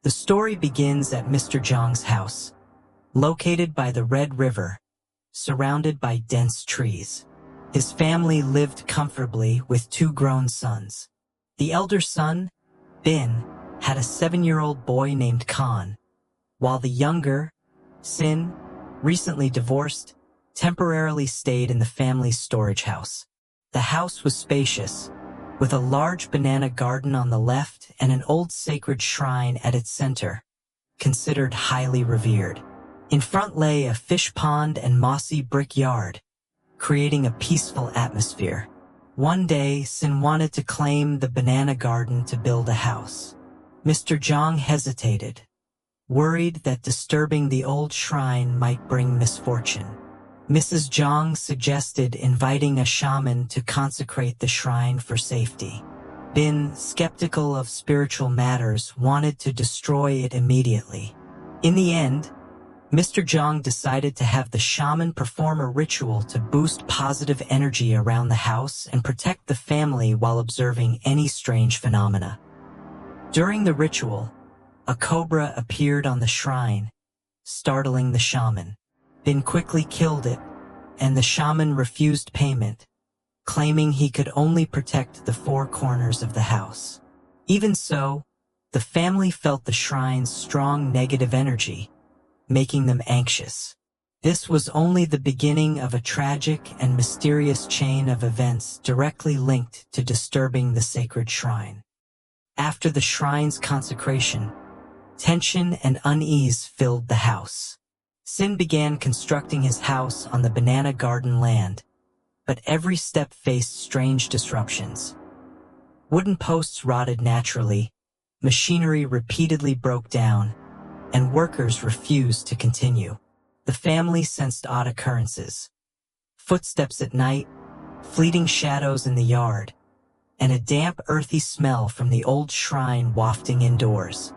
The story begins at Mr. Zhang's house, located by the Red River, surrounded by dense trees. His family lived comfortably with 2 grown sons. The elder son, Bin, had a 7-year-old boy named Khan, while the younger, Sin, recently divorced, temporarily stayed in the family's storage house. The house was spacious, with a large banana garden on the left and an old sacred shrine at its center, considered highly revered. In front lay a fish pond and mossy brick yard, creating a peaceful atmosphere. One day, Sin wanted to claim the banana garden to build a house. Mr. Zhang hesitated, worried that disturbing the old shrine might bring misfortune. Mrs. Zhang suggested inviting a shaman to consecrate the shrine for safety. Bin, skeptical of spiritual matters, wanted to destroy it immediately. In the end, Mr. Zhang decided to have the shaman perform a ritual to boost positive energy around the house and protect the family while observing any strange phenomena. During the ritual, a cobra appeared on the shrine, startling the shaman. Bin quickly killed it, and the shaman refused payment, claiming he could only protect the 4 corners of the house. Even so, the family felt the shrine's strong negative energy, making them anxious. This was only the beginning of a tragic and mysterious chain of events directly linked to disturbing the sacred shrine. After the shrine's consecration, tension and unease filled the house. Sin began constructing his house on the banana garden land, but every step faced strange disruptions. Wooden posts rotted naturally, machinery repeatedly broke down, and workers refused to continue. The family sensed odd occurrences: footsteps at night, fleeting shadows in the yard, and a damp, earthy smell from the old shrine wafting indoors.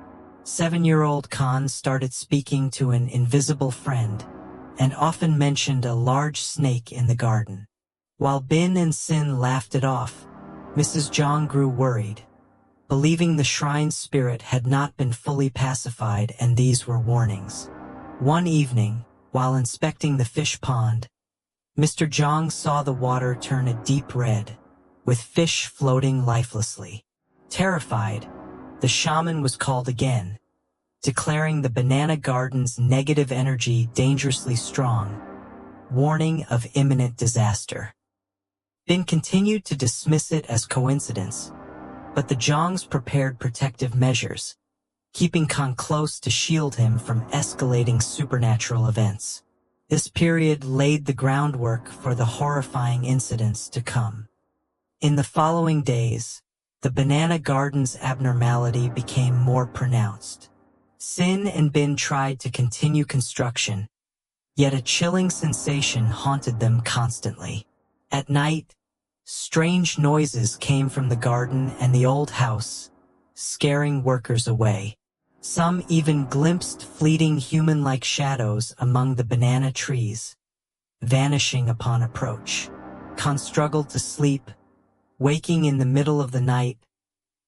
7-year-old Khan started speaking to an invisible friend, and often mentioned a large snake in the garden. While Bin and Sin laughed it off, Mrs. Zhang grew worried, believing the shrine's spirit had not been fully pacified, and these were warnings. One evening, while inspecting the fish pond, Mr. Zhang saw the water turn a deep red, with fish floating lifelessly. Terrified, the shaman was called again, declaring the banana garden's negative energy dangerously strong, warning of imminent disaster. Bin continued to dismiss it as coincidence, but the Zhangs prepared protective measures, keeping Khan close to shield him from escalating supernatural events. This period laid the groundwork for the horrifying incidents to come. In the following days, the banana garden's abnormality became more pronounced. Sin and Bin tried to continue construction, yet a chilling sensation haunted them constantly. At night, strange noises came from the garden and the old house, scaring workers away. Some even glimpsed fleeting human-like shadows among the banana trees, vanishing upon approach. Khan struggled to sleep, waking in the middle of the night,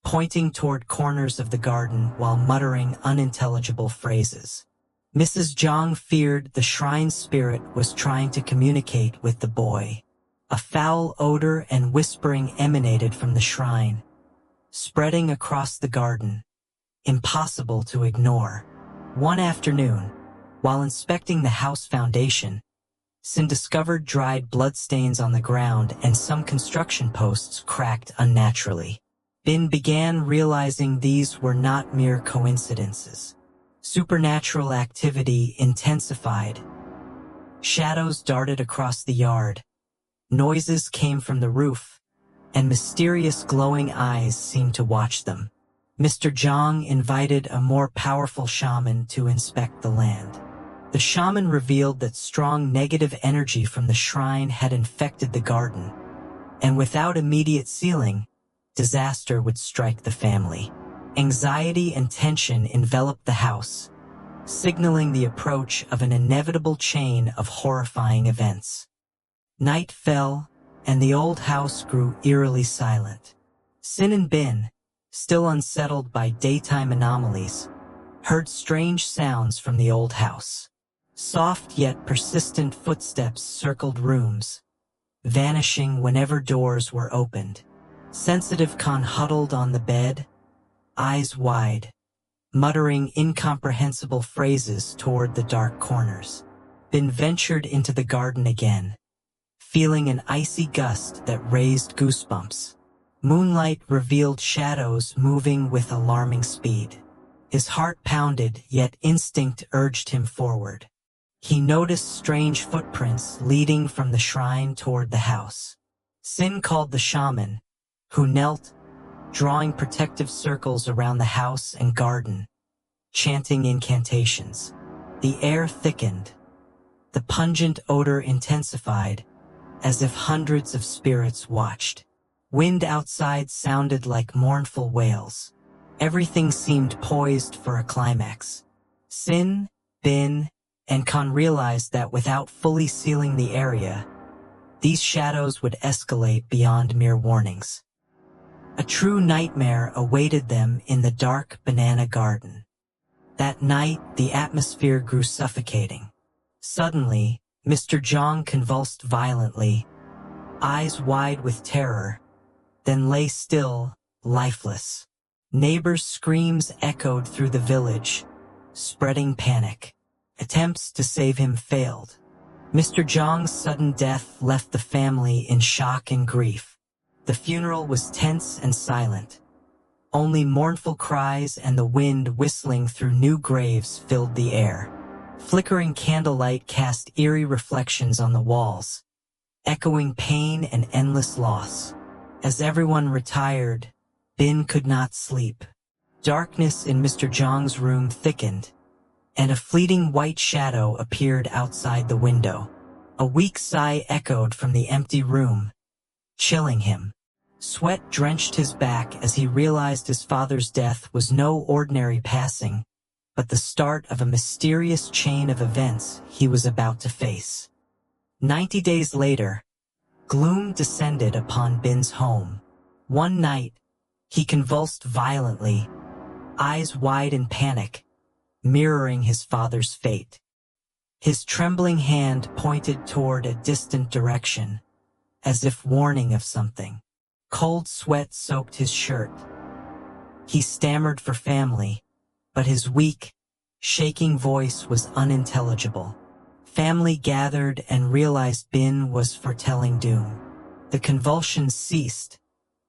pointing toward corners of the garden while muttering unintelligible phrases. Mrs. Zhang feared the shrine spirit was trying to communicate with the boy. A foul odor and whispering emanated from the shrine, spreading across the garden, impossible to ignore. One afternoon, while inspecting the house foundation, Sin discovered dried bloodstains on the ground and some construction posts cracked unnaturally. Bin began realizing these were not mere coincidences. Supernatural activity intensified. Shadows darted across the yard. Noises came from the roof, and mysterious glowing eyes seemed to watch them. Mr. Zhang invited a more powerful shaman to inspect the land. The shaman revealed that strong negative energy from the shrine had infected the garden, and without immediate sealing, disaster would strike the family. Anxiety and tension enveloped the house, signaling the approach of an inevitable chain of horrifying events. Night fell, and the old house grew eerily silent. Sin and Bin, still unsettled by daytime anomalies, heard strange sounds from the old house. Soft yet persistent footsteps circled rooms, vanishing whenever doors were opened. Sensitive Khan huddled on the bed, eyes wide, muttering incomprehensible phrases toward the dark corners. Bin ventured into the garden again, feeling an icy gust that raised goosebumps. Moonlight revealed shadows moving with alarming speed. His heart pounded, yet instinct urged him forward. He noticed strange footprints leading from the shrine toward the house. Sin called the shaman, who knelt, drawing protective circles around the house and garden, chanting incantations. The air thickened. The pungent odor intensified, as if hundreds of spirits watched. Wind outside sounded like mournful wails. Everything seemed poised for a climax. Sin, Bin, and Khan realized that without fully sealing the area, these shadows would escalate beyond mere warnings. A true nightmare awaited them in the dark banana garden. That night, the atmosphere grew suffocating. Suddenly, Mr. Zhang convulsed violently, eyes wide with terror, then lay still, lifeless. Neighbors' screams echoed through the village, spreading panic. Attempts to save him failed. Mr. Zhang's sudden death left the family in shock and grief. The funeral was tense and silent. Only mournful cries and the wind whistling through new graves filled the air. Flickering candlelight cast eerie reflections on the walls, echoing pain and endless loss. As everyone retired, Bin could not sleep. Darkness in Mr. Zhang's room thickened, and a fleeting white shadow appeared outside the window. A weak sigh echoed from the empty room, chilling him. Sweat drenched his back as he realized his father's death was no ordinary passing, but the start of a mysterious chain of events he was about to face. 90 days later, gloom descended upon Bin's home. One night, he convulsed violently, eyes wide in panic, mirroring his father's fate. His trembling hand pointed toward a distant direction, as if warning of something. Cold sweat soaked his shirt. He stammered for family, but his weak, shaking voice was unintelligible. Family gathered and realized Bin was foretelling doom. The convulsions ceased,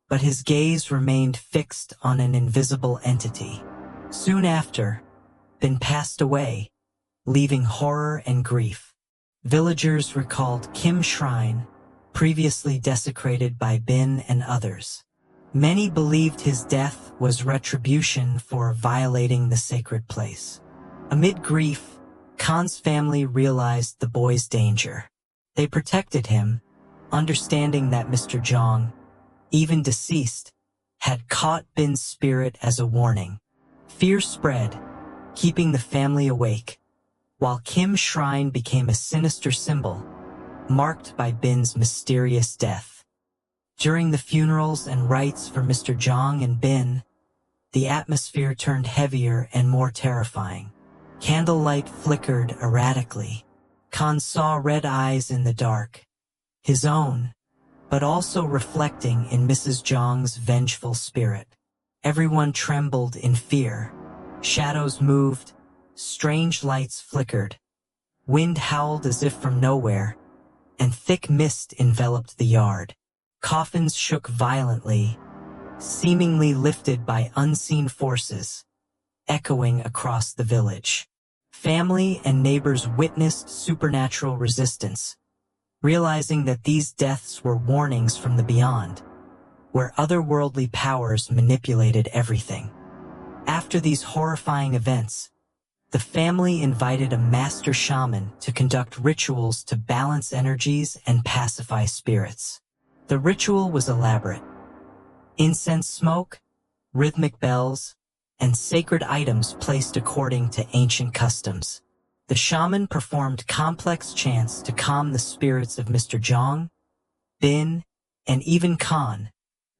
but his gaze remained fixed on an invisible entity. Soon after, Bin passed away, leaving horror and grief. Villagers recalled Kim Shrine, previously desecrated by Bin and others. Many believed his death was retribution for violating the sacred place. Amid grief, Khan's family realized the boy's danger. They protected him, understanding that Mr. Zhang, even deceased, had caught Bin's spirit as a warning. Fear spread, keeping the family awake, while Kim's shrine became a sinister symbol, marked by Bin's mysterious death. During the funerals and rites for Mr. Zhang and Bin, the atmosphere turned heavier and more terrifying. Candlelight flickered erratically. Khan saw red eyes in the dark, his own, but also reflecting in Mrs. Zhang's vengeful spirit. Everyone trembled in fear. Shadows moved, strange lights flickered. Wind howled as if from nowhere, and thick mist enveloped the yard. Coffins shook violently, seemingly lifted by unseen forces, echoing across the village. Family and neighbors witnessed supernatural resistance, realizing that these deaths were warnings from the beyond, where otherworldly powers manipulated everything. After these horrifying events, the family invited a master shaman to conduct rituals to balance energies and pacify spirits. The ritual was elaborate. Incense smoke, rhythmic bells, and sacred items placed according to ancient customs. The shaman performed complex chants to calm the spirits of Mr. Zhang, Bin, and even Khan,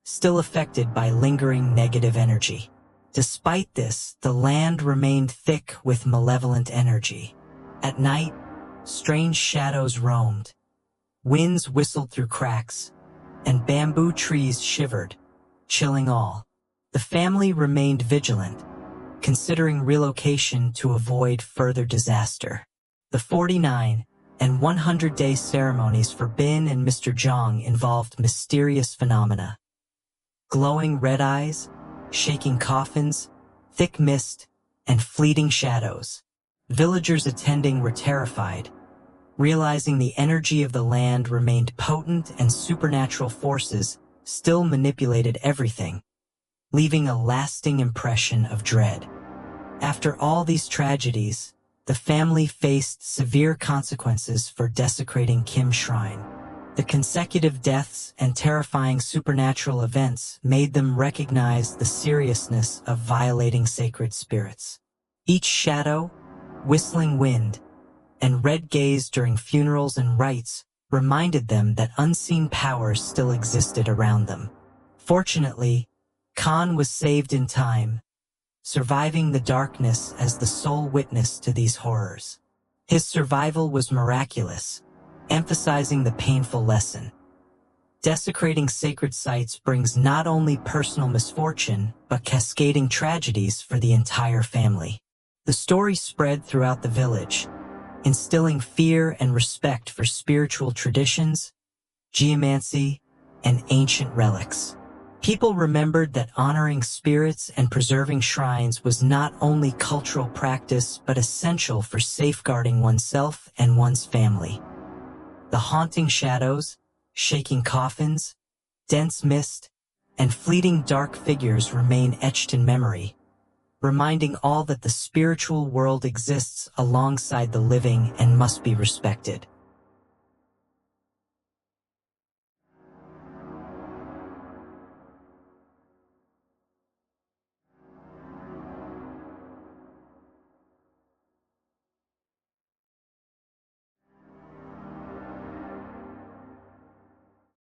still affected by lingering negative energy. Despite this, the land remained thick with malevolent energy. At night, strange shadows roamed. Winds whistled through cracks, and bamboo trees shivered, chilling all. The family remained vigilant, considering relocation to avoid further disaster. The 49 and 100-day ceremonies for Bin and Mr. Zhang involved mysterious phenomena. Glowing red eyes, shaking coffins, thick mist, and fleeting shadows. Villagers attending were terrified, realizing the energy of the land remained potent and supernatural forces still manipulated everything, leaving a lasting impression of dread. After all these tragedies, the family faced severe consequences for desecrating Kim Shrine. The consecutive deaths and terrifying supernatural events made them recognize the seriousness of violating sacred spirits. Each shadow, whistling wind, and red gaze during funerals and rites reminded them that unseen powers still existed around them. Fortunately, Khan was saved in time, surviving the darkness as the sole witness to these horrors. His survival was miraculous, emphasizing the painful lesson. Desecrating sacred sites brings not only personal misfortune, but cascading tragedies for the entire family. The story spread throughout the village, instilling fear and respect for spiritual traditions, geomancy, and ancient relics. People remembered that honoring spirits and preserving shrines was not only cultural practice but essential for safeguarding oneself and one's family. The haunting shadows, shaking coffins, dense mist, and fleeting dark figures remain etched in memory, reminding all that the spiritual world exists alongside the living and must be respected.